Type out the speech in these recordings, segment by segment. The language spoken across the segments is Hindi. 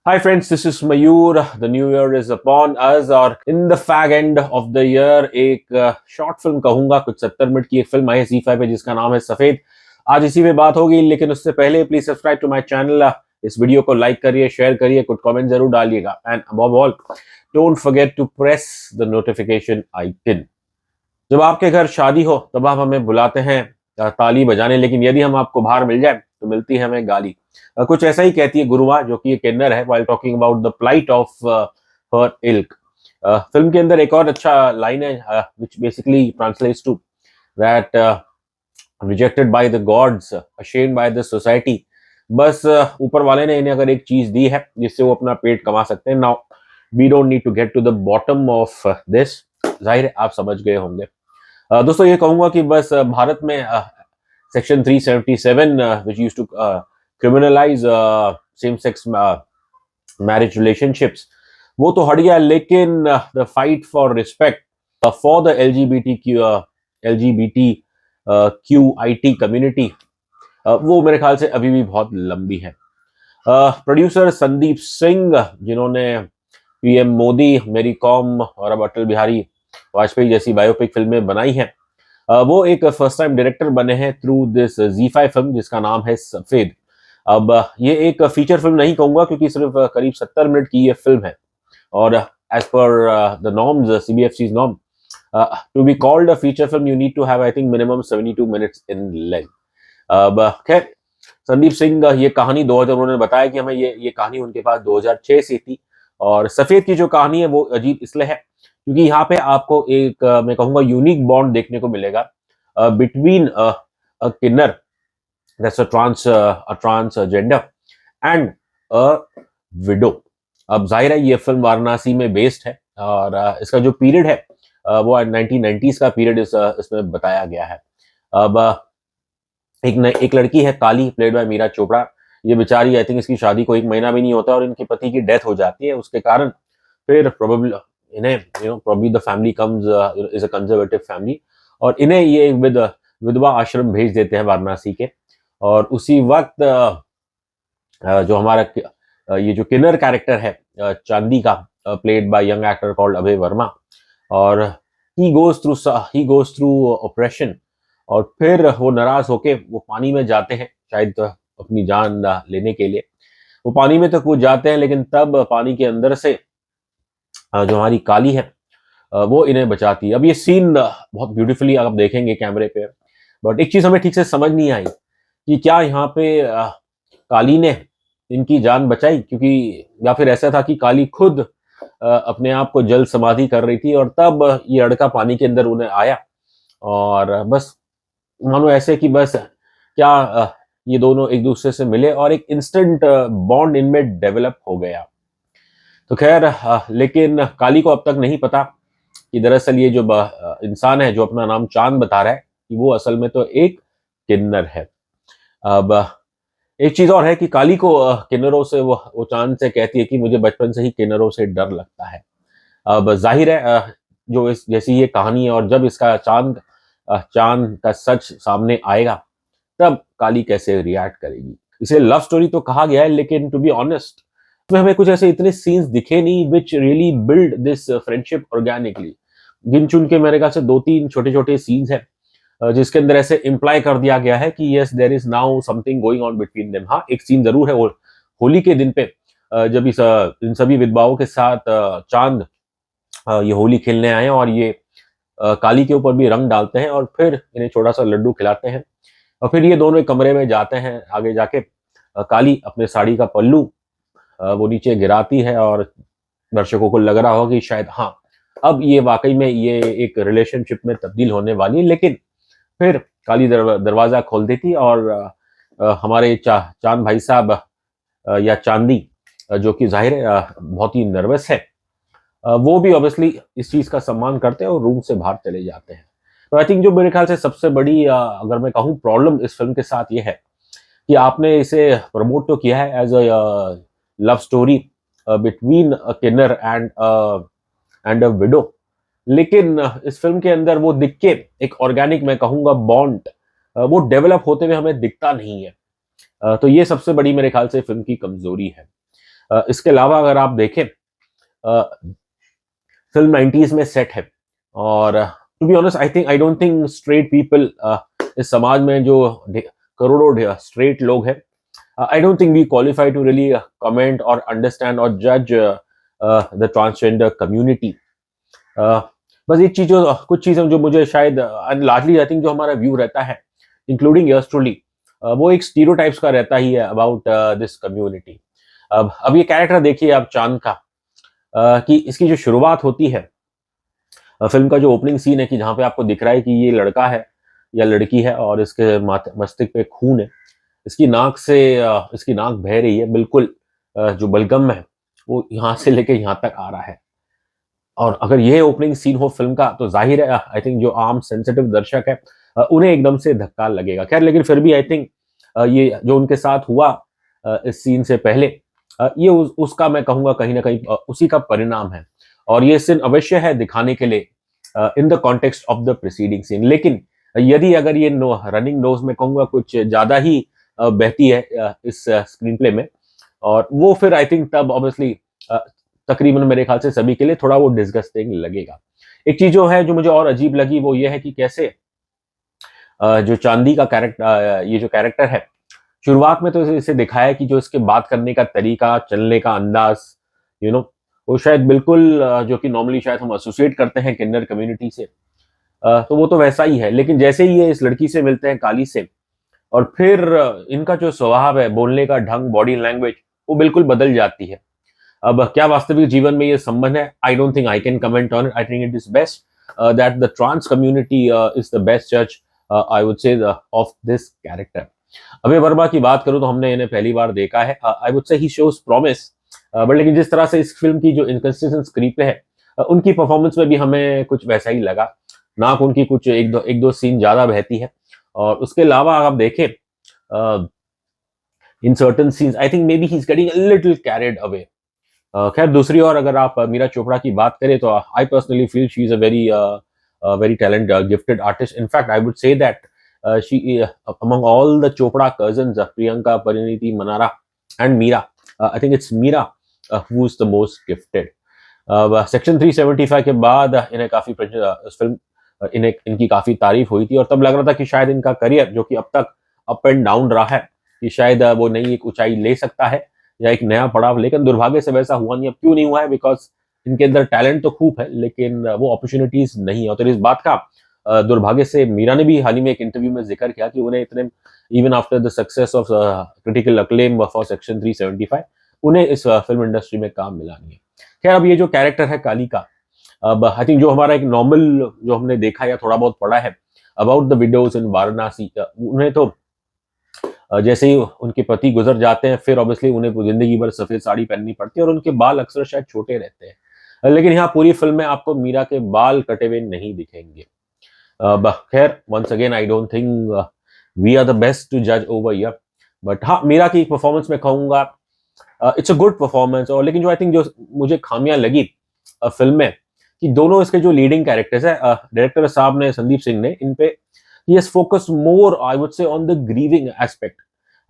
Hi friends, this is Mayur. The new year is upon us और in the fag end of the year एक शॉर्ट फिल्म कहूंगा, कुछ 70 मिनट की एक फिल्म आई है Z5 पे जिसका नाम है सफेद। आज इसी पे बात होगी, लेकिन उससे पहले please subscribe to my channel. इस वीडियो को लाइक करिए, शेयर करिए, कुछ कमेंट जरूर डालिएगा and above all don't forget to press the notification icon. जब आपके घर शादी हो तब आप हमें बुलाते हैं ताली बजाने, लेकिन यदि हम आपको बाहर मिल जाए तो मिलती है हमें गाली। कुछ ऐसा ही कहती है गुरुआ, जो कि एक किन्नर है, while talking about the plight of her ilk। Film के अंदर एक और अच्छा लाइन है which basically translates to that rejected by the gods, ashamed by the society। बस ऊपर वाले ने इन्हें अगर एक चीज दी है जिससे वो अपना पेट कमा सकते हैं। Now we don't need to get to the bottom of this. जाहिर है आप समझ गए होंगे। दोस्तों ये कहूंगा कि बस भारत में section 377 which used to criminalize same sex marriage relationships, वो तो हट गया, लेकिन the fight for respect for the LGBT QIT community वो मेरे ख्याल से अभी भी बहुत लंबी है। प्रोड्यूसर संदीप सिंह, जिन्होंने पीएम मोदी, मेरी कॉम और अब अटल बिहारी वाजपेयी जैसी बायोपिक फिल्में बनाई हैं, वो एक फर्स्ट टाइम डायरेक्टर बने हैं थ्रू दिस Z5 फिल्म जिसका नाम है सफेद। अब ये एक फीचर फिल्म नहीं कहूंगा क्योंकि सिर्फ करीब 70 मिनट की ये फिल्म है, और as per the norms, CBFC's norm, to be called a feature film you need to have I think minimum 72 minutes in length. अब खैर संदीप सिंह ये कहानी 2000, उन्होंने बताया कि हमें ये कहानी उनके पास 2006 से थी, और सफेद की जो कहानी है वो अजीब इसलिए है क्योंकि यहाँ पे आपको एक मैं कहूंगा यूनिक बॉन्ड देखने को मिलेगा between a kinnar, that's a transgender, and a widow. अब जाहिर है ये फिल्म वाराणसी में बेस्ड है, और इसका जो पीरियड है वो 1990s का पीरियड इसमें बताया गया है। अब एक लड़की है काली, प्लेड बाय मीरा चोपड़ा। ये बेचारी, आई थिंक इसकी शादी को 1 महीना भी नहीं होता और इनके पति की डेथ हो जाती है। उसके कारण फिर प्रोबेबली इन्हें probably the family comes is a conservative family, और इन्हें ये विधवा आश्रम भेज देते हैं वाराणसी के। और उसी वक्त जो हमारा ये जो किन्नर कैरेक्टर है चांदी का, played by young actor called Abhay Varma, और ही गोज थ्रू ऑपरेशन, और फिर वो नाराज होके वो पानी में जाते हैं, शायद अपनी जान लेने के लिए। वो पानी में तक वो जाते हैं, लेकिन तब पानी के अंदर से जो हमारी काली है वो इन्हें बचाती है। अब ये सीन बहुत ब्यूटीफुली आप देखेंगे कैमरे पे, बट एक चीज हमें ठीक से समझ नहीं आई कि क्या यहाँ पे काली ने इनकी जान बचाई, क्योंकि या फिर ऐसा था कि काली खुद अपने आप को जल समाधि कर रही थी, और तब ये लड़का पानी के अंदर उन्हें आया, और बस मानो ऐसे कि बस क्या ये दोनों एक दूसरे से मिले और एक इंस्टेंट बॉन्ड इनमें डेवलप हो गया। तो खैर लेकिन काली को अब तक नहीं पता कि दरअसल ये जो इंसान है जो अपना नाम चांद बता रहा है कि वो असल में तो एक किन्नर है। अब एक चीज और है कि काली को किन्नरों से वो चांद से कहती है कि मुझे बचपन से ही किन्नरों से डर लगता है। अब जाहिर है जो इस जैसी ये कहानी है, और जब इसका चांद का सच सामने आएगा तब काली कैसे रिएक्ट करेगी। इसे लव स्टोरी तो कहा गया है, लेकिन टू बी ऑनेस्ट इसमें हमें कुछ ऐसे इतने सीन्स दिखे नहीं which really build this friendship organically. गिन चुन के मेरे ख्याल से 2-3 छोटे छोटे सीन्स हैं जिसके अंदर ऐसे इम्प्लाई कर दिया गया है कि yes there is now something going on between them. हाँ, एक सीन जरूर है वो होली के दिन पे, जब इन सभी विधवाओं के साथ चांद ये होली खेलने आए हैं, और ये काली के ऊपर भी रंग डालते हैं और फिर इन्हें छोटा सा लड्डू खिलाते हैं, और फिर ये दोनों एक कमरे में जाते हैं। आगे जाके काली अपने साड़ी का पल्लू वो नीचे गिराती है, और दर्शकों को लग रहा होगा कि शायद हाँ अब ये वाकई में ये एक रिलेशनशिप में तब्दील होने वाली है, लेकिन फिर काली दरवाजा खोल देती, और हमारे चांद भाई साहब या चांदी जो कि जाहिर है बहुत ही नर्वस है, वो भी ऑब्वियसली इस चीज का सम्मान करते हैं और रूम से बाहर चले जाते हैं। तो आई थिंक जो मेरे ख्याल से सबसे बड़ी अगर मैं कहूँ प्रॉब्लम इस फिल्म के साथ ये है कि आपने इसे प्रमोट तो किया है as a love story between a kinnar and a widow, लेकिन इस फिल्म के अंदर वो दिख के एक ऑर्गेनिक मैं कहूँगा बॉन्ड वो डेवलप होते हुए हमें दिखता नहीं है। तो ये सबसे बड़ी मेरे ख्याल से फिल्म की कमजोरी है। इसके अलावा अगर आप देखें, फिल्म 90s में सेट है, और to be honest I don't think straight people, इस समाज में जो करोड़ों स्ट्रेट लोग हैं, I don't think we qualify to really comment और अंडरस्टैंड और जज द ट्रांसजेंडर कम्युनिटी। बस एक चीज, कुछ चीजें जो मुझे शायद लार्जली आई थिंक जो हमारा व्यू रहता है, इंक्लूडिंग यर्स ट्रूली, वो एक स्टीरियोटाइप्स का रहता ही है अबाउट दिस कम्युनिटी। अब ये कैरेक्टर देखिए आप चांद का, कि इसकी जो शुरुआत होती है, फिल्म का जो ओपनिंग सीन है, कि जहाँ पे आपको दिख रहा है कि ये लड़का है या लड़की है और इसके मस्तिष्क पे खून है, इसकी नाक से इसकी नाक बह रही है, बिल्कुल जो बलगम है वो यहाँ से लेके यहाँ तक आ रहा है। और अगर ये ओपनिंग सीन हो फिल्म का, तो जाहिर है आई थिंक जो आम सेंसिटिव दर्शक है, उन्हें एकदम से धक्का लगेगा। खैर, लेकिन फिर भी आई थिंक ये जो उनके साथ हुआ इस सीन से पहले, ये उसका मैं कहूँगा कहीं न कहीं उसी का परिणाम है, और ये सीन अवश्य है दिखाने के लिए in the context of the preceding scene. लेकिन यदि अगर ये रनिंग नोज में कहूँगा कुछ ज़्यादा ही बहती है इस स्क्रीन प्ले में, और वो फिर आई थिंक तब ऑब्वियसली तकरीबन मेरे ख्याल से सभी के लिए थोड़ा वो डिस्गस्टिंग लगेगा। एक चीज जो है, जो मुझे और अजीब लगी, वो ये है कि कैसे जो चांदी का कैरेक्टर, ये जो कैरेक्टर है, शुरुआत में तो इसे दिखाया कि जो इसके बात करने का तरीका, चलने का अंदाज, यू नो, वो शायद बिल्कुल जो कि नॉर्मली शायद हम एसोसिएट करते हैं किन्नर कम्युनिटी से, तो वो तो वैसा ही है। लेकिन जैसे ही ये इस लड़की से मिलते हैं, काली से, और फिर इनका जो स्वभाव है, बोलने का ढंग, बॉडी लैंग्वेज, वो बिल्कुल बदल जाती है। अब क्या वास्तविक जीवन में ये संबंध है? I don't think I can comment on it. I think it is best that the trans community is the best जज, I would say, of this character. Abhay Varma की बात करूं तो हमने इन्हें पहली बार देखा है। आई वुड से ही शोज प्रॉमिस, बट लेकिन जिस तरह से इस फिल्म की जो इनकंसिस्टेंट स्क्रिप्ट है, उनकी परफॉर्मेंस में भी हमें कुछ वैसा ही लगा। नाक उनकी कुछ एक दो सीन ज्यादा बहती है, और उसके अलावा आप देखें in certain scenes I think may be he is getting a little carried away. खैर, दूसरी ओर अगर आप मीरा चोपड़ा की बात करें, तो I personally feel she is a very talent gifted artist. In fact I would say that she among all the Chopra cousins, Priyanka, Pariniti, Manara and Meera, I think it's Meera who's the most gifted. Section 375 के बाद इन्हें काफी इस फिल्म इन्हें इनकी काफी तारीफ हुई थी, और तब लग रहा था कि शायद इनका करियर, जो कि अब तक अप एंड डाउन रहा है, कि शायद वो नई एक ऊंचाई ले सकता है या एक नया पड़ाव। लेकिन दुर्भाग्य से वैसा हुआ नहीं। अब क्यों नहीं हुआ है? बिकॉज इनके अंदर टैलेंट तो खूब है, लेकिन वो अपॉर्चुनिटीज नहीं है। और इस बात का दुर्भाग्य से मीरा ने भी हाल ही में एक इंटरव्यू में जिक्र किया कि उन्हें इतने, even after the success of critical acclaim for section 375, उन्हें इस फिल्म इंडस्ट्री में काम मिला नहीं है। खैर, अब ये जो कैरेक्टर है काली का, अब आई थिंक जो हमारा एक नॉर्मल, जो हमने देखा या थोड़ा बहुत पढ़ा है अबाउट द विडोज इन वाराणसी, उन्हें तो जैसे ही उनके पति गुजर जाते हैं, फिर ऑब्वियसली उन्हें जिंदगी भर सफेद साड़ी पहननी पड़ती है, और उनके बाल अक्सर शायद छोटे रहते हैं। लेकिन यहाँ पूरी फिल्म में आपको मीरा के बाल कटे हुए नहीं दिखेंगे। खैर, once again I don't think we are the best to जज ओवर हियर, बट हाँ, मीरा की परफॉर्मेंस में कहूंगा इट्स अ गुड परफॉर्मेंस। और लेकिन जो आई थिंक जो मुझे खामियां लगी फिल्म में, कि दोनों इसके जो लीडिंग कैरेक्टर्स है, डायरेक्टर साहब ने, संदीप सिंह ने, इन पे he has focused more, I would say, on the grieving aspect.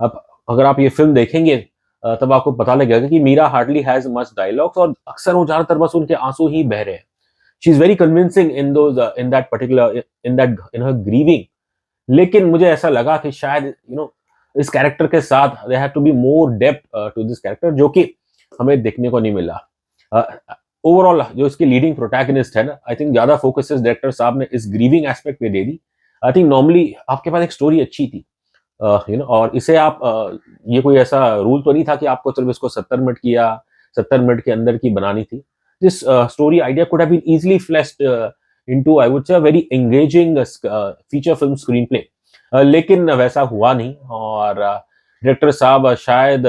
अब अगर आप ये फिल्म देखेंगे, तब आपको पता लगेगा कि Meera hardly has much dialogues, और अक्सर वो ज्यादातर बस उनके आंसू ही बह रहे हैं। She is very convincing in those, in that particular, in her grieving. लेकिन मुझे ऐसा लगा कि शायद इस कैरेक्टर के साथ there had to be more depth to this character, जो कि हमें देखने को नहीं मिला। ओवरऑल जो इसकी लीडिंग प्रोटैगनिस्ट है ना, आई थिंक ज्यादा फोकस डायरेक्टर साहब ने इस ग्रीविंग एस्पेक्ट पे दे दी। आई थिंक नॉर्मली आपके पास एक स्टोरी अच्छी थी, और इसे आप ये कोई ऐसा रूल तो नहीं था कि आपको सिर्फ इसको 70 मिनट की या 70 मिनट के अंदर की बनानी थी। This story idea could have been easily flashed into, I would say, very engaging feature film screenplay. लेकिन वैसा हुआ नहीं, और डायरेक्टर साहब शायद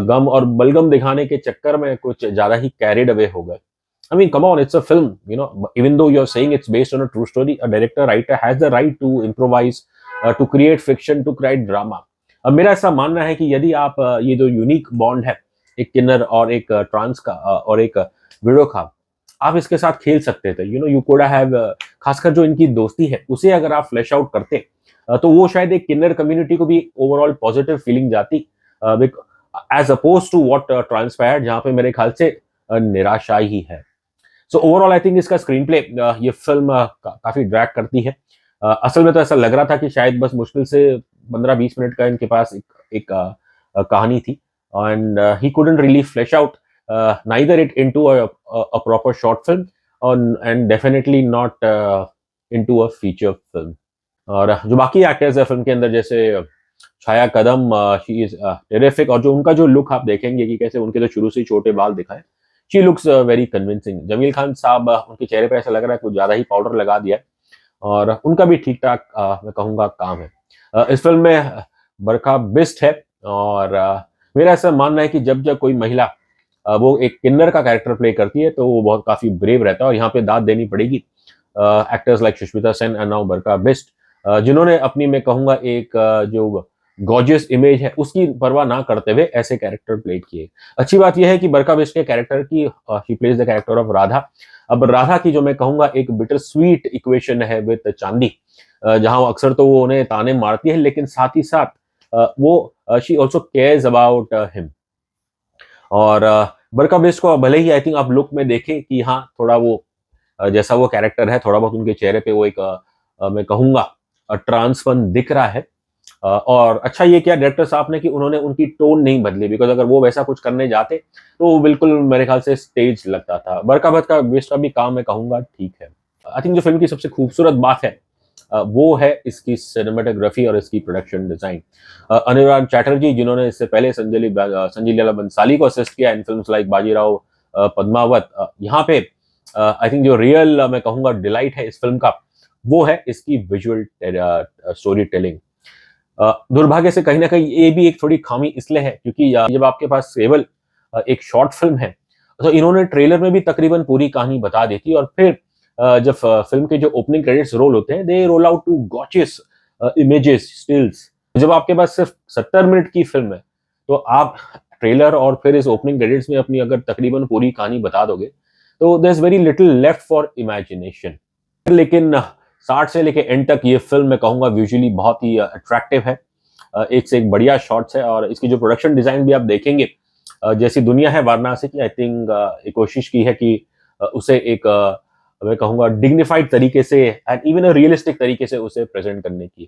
गम और बलगम दिखाने के चक्कर में कुछ ज्यादा ही कैरिड अवे हो गए। I mean, come on, it's a film, even though you're saying it's based on a true story, a director, writer has the right to improvise, to create fiction, to create drama. अब मेरा ऐसा मानना है कि यदि आप ये जो यूनिक बॉन्ड है, एक किन्नर और एक ट्रांस का, और एक विडो का, आप इसके साथ खेल सकते थे। यू कुड हैव, खासकर जो इनकी दोस्ती है, उसे अगर आप फ्लैश आउट करते, तो वो शायद एक किन्नर कम्युनिटी को भी ओवरऑल पॉजिटिव फीलिंग जाती। As oppose to what transpired, जहां पे मेरे ख्याल से निराशा ही है। सो ओवरऑल आई थिंक इसका स्क्रीन प्ले, ये फिल्म काफी ड्रैग करती है। असल में तो ऐसा लग रहा था कि शायद बस मुश्किल से 15-20 मिनट का इनके पास एक कहानी थी, and he couldn't really flash out neither it into a proper short film and definitely not into a feature film. और जो बाकी एक्टर्स है फिल्म के अंदर, जैसे छाया कदम, शी इज टेरिफिक, और जो उनका जो लुक आप देखेंगे कि कैसे उनके तो शुरू से ही छोटे बाल दिखाए, she looks very convincing. Jameel Khan sahab, उनके चेहरे पे ऐसा लग रहा है कुछ ज्यादा ही पाउडर लगा दिया है, और उनका भी ठीक ठाक मैं कहूँगा काम है। इस फिल्म में बरखा बिस्ट है, और मेरा ऐसा मानना है कि जब जब कोई महिला वो एक किन्नर का कैरेक्टर प्ले करती है तो वो बहुत काफी ब्रेव रहता है, और यहाँ पे दाद देनी पड़ेगी actors like Sushmita Sen and now Barkha Bisht, जिन्होंने अपनी मैं कहूँगा एक जो गॉर्जियस इमेज है उसकी परवाह ना करते हुए ऐसे कैरेक्टर प्ले किए। अच्छी बात यह है कि बरखा बिस्ट के कैरेक्टर की, she plays the character of Radha. अब राधा की जो मैं कहूँगा एक बिटर स्वीट इक्वेशन है विद चांदी, जहाँ अक्सर तो वो उन्हें ताने मारती है, लेकिन साथ ही साथ वो she also cares about him. और बरखा बिस्ट को भले ही आई थिंक आप लुक में देखें कि हाँ थोड़ा वो जैसा वो कैरेक्टर है, थोड़ा बहुत उनके चेहरे पे वो एक मैं कहूँगा ट्रांसफन दिख रहा है। और अच्छा ये किया डायरेक्टर साहब ने कि उन्होंने उनकी टोन नहीं बदली, बिकॉज अगर वो वैसा कुछ करने जाते तो वो बिल्कुल मेरे ख्याल से स्टेज लगता था। बरखा भट्ट का बिस्ट का भी काम मैं कहूँगा ठीक है। आई थिंक जो फिल्म की सबसे खूबसूरत बात है वो है इसकी सिनेमेटोग्राफी और इसकी प्रोडक्शन डिजाइन। अनुराग चैटर्जी, जिन्होंने इससे पहले संजय लीला बंसाली को असिस्ट किया in films like Bajirao Padmaavat, यहाँ पे आई थिंक जो रियल मैं कहूँगा डिलाइट है इस फिल्म का, वो है इसकी विजुअल स्टोरी टेलिंग। दुर्भाग्य से कहीं ना कहीं ये भी एक थोड़ी खामी इसलिए है क्योंकि जब आपके पास केवल एक शॉर्ट फिल्म है तो इन्होंने ट्रेलर में भी तकरीबन पूरी कहानी बता दी थी, और फिर जब फिल्म के जो ओपनिंग क्रेडिट्स रोल होते हैं, they roll out to gorgeous images, stills. जब आपके पास सिर्फ 70 मिनट की फिल्म है तो आप ट्रेलर और फिर इस ओपनिंग क्रेडिट्स में अपनी अगर तकरीबन पूरी कहानी बता दोगे तो there is very little left for imagination. लेकिन 60 से लेके एंड तक ये फिल्म मैं कहूँगा विजुअली बहुत ही अट्रैक्टिव है, एक से एक बढ़िया शॉट्स है, और इसकी जो प्रोडक्शन डिजाइन भी आप देखेंगे, जैसी दुनिया है वाराणसी की, आई थिंक एक कोशिश की है कि उसे एक मैं कहूँगा डिग्निफाइड तरीके से एंड इवन अ रियलिस्टिक तरीके से उसे प्रेजेंट करने की।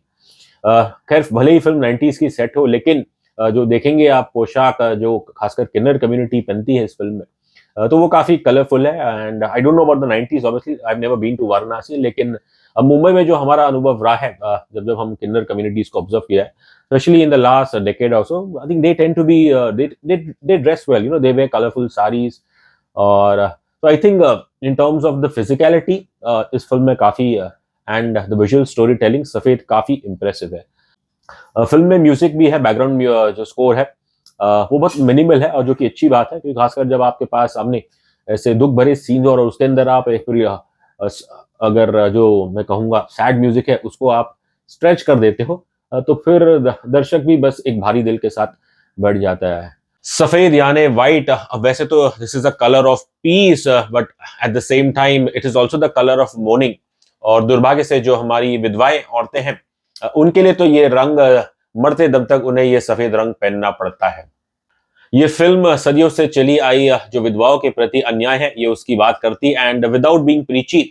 खैर भले ही फिल्म 90s की सेट हो, लेकिन जो देखेंगे आप पोशाक जो खासकर किन्नर कम्युनिटी पहनती है इस फिल्म में, तो वो काफी कलरफुल है। And I don't know about the 90s, obviously I have never been to Varanasi, लेकिन अब मुंबई में जो हमारा अनुभव रहा है जब जब हम किन्नर कम्युनिटीज को ऑब्जर्व किया है, especially in the last decade or so, I think they tend to be they dress well, you know, they wear colorful sarees, और so I think in terms of the physicality इस फिल्म में काफी and the visual storytelling सफेद काफी impressive है। फिल्म में म्यूजिक भी है, बैकग्राउंड जो स्कोर है वो बहुत मिनिमल है, और जो कि अच्छी बात है क्योंकि खासकर जब आपके पास सामने ऐसे दुख भरे सीन्स और उसके अंदर आप एक पूरी अगर जो मैं कहूँगा सैड म्यूजिक है उसको आप स्ट्रेच कर देते हो तो फिर दर्शक भी बस एक भारी दिल के साथ बैठ जाता है। सफेद यानी व्हाइट, वैसे तो this is the colour of peace, but at the same time it is also the colour of morning. और दुर्भाग्य से जो हमारी विधवाएं औरतें हैं उनके लिए तो ये रंग मरते दम तक उन्हें ये सफेद रंग पहनना पड़ता है। ये फिल्म सदियों से चली आई जो विधवाओं के प्रति अन्याय है ये उसकी बात करती, and without being प्रीची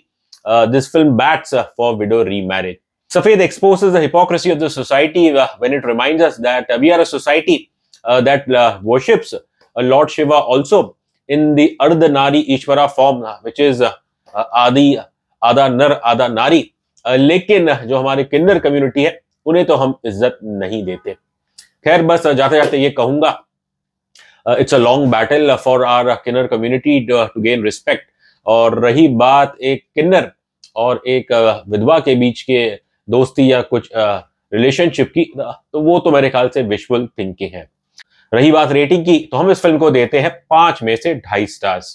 this film bats for window remarriage. Safed exposes the hypocrisy of the society when it reminds us that we are a society that worships Lord Shiva also in the Ardha Nari Ishvara form, which is आदि आधा नर आधा नारी। लेकिन जो हमारे किन्नर कम्युनिटी है उन्हें तो हम इज्जत नहीं देते। खैर बस जाते जाते ये कहूंगा, it's a long battle for our kinnar community to gain respect. और रही बात एक किन्नर और एक विधवा के बीच के दोस्ती या कुछ रिलेशनशिप की, तो वो तो मेरे ख्याल से विजुअल थिंकिंग है। रही बात रेटिंग की, तो हम इस फिल्म को देते हैं 5 में से 2.5 स्टार्स।